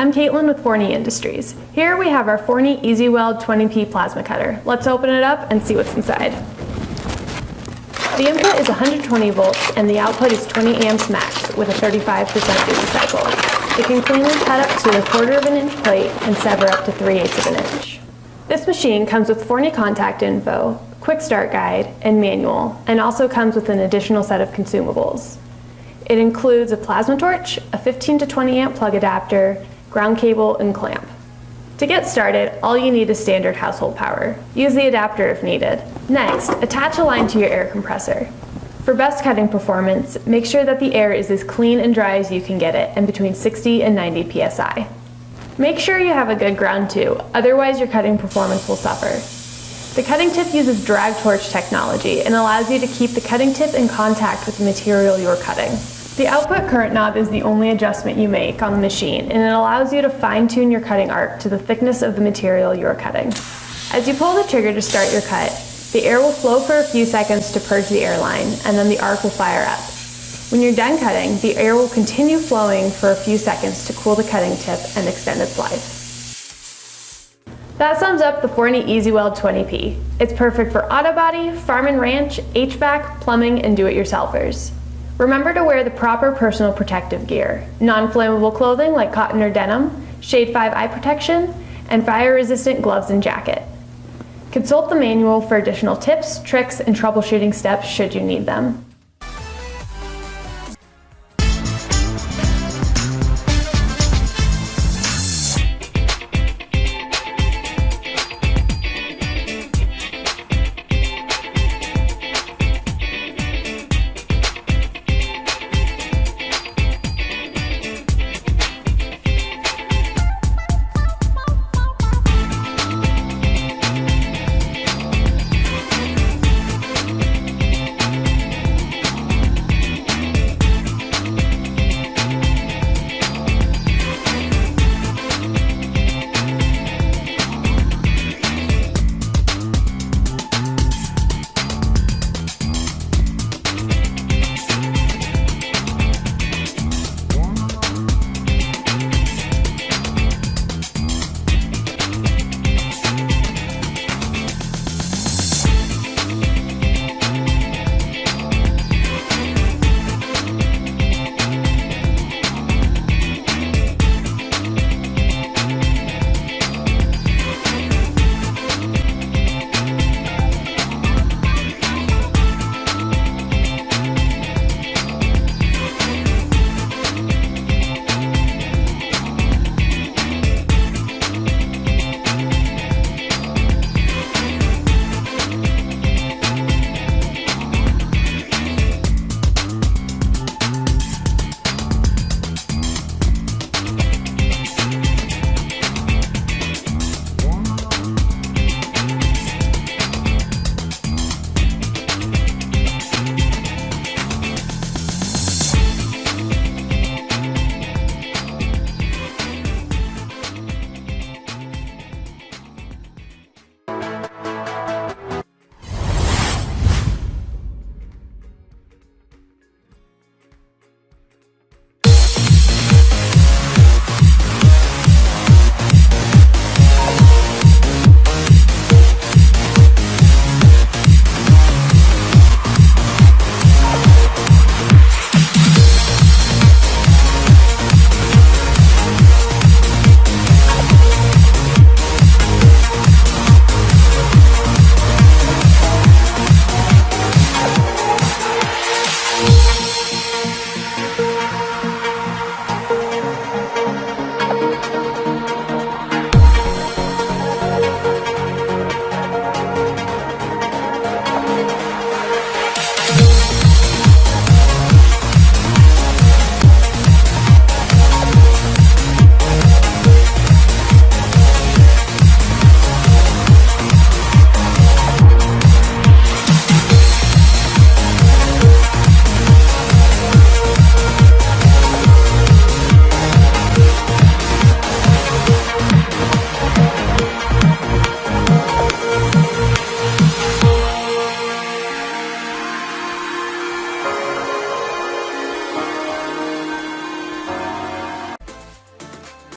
I'm Caitlin with Forney Industries. Here we have our Forney Weld 20P plasma cutter. Let's open it up and see what's inside. The input is 120 volts and the output is 20 amps max with a 35% duty cycle. It can cleanly cut up to a 1/4 of an inch plate and sever up to 3/8 of an inch. This machine comes with Forney contact info, quick start guide, and manual, and also comes with an additional set of consumables. It includes a plasma torch, a 15 to 20 amp plug adapter, ground cable, and clamp. To get started, all you need is standard household power. Use the adapter if needed. Next, attach a line to your air compressor. For best cutting performance, make sure that the air is as clean and dry as you can get it and between 60 and 90 psi. Make sure you have a good ground too, otherwise your cutting performance will suffer. The cutting tip uses drag torch technology and allows you to keep the cutting tip in contact with the material you're cutting. The output current knob is the only adjustment you make on the machine, and it allows you to fine-tune your cutting arc to the thickness of the material you're cutting. As you pull the trigger to start your cut, the air will flow for a few seconds to purge the airline, and then the arc will fire up. When you're done cutting, the air will continue flowing for a few seconds to cool the cutting tip and extend its life. That sums up the Forney Weld 20P. It's perfect for auto body, farm and ranch, HVAC, plumbing, and do-it-yourselfers. Remember to wear the proper personal protective gear, non-flammable clothing like cotton or denim, Shade 5 eye protection, and fire-resistant gloves and jacket. Consult the manual for additional tips, tricks, and troubleshooting steps should you need them.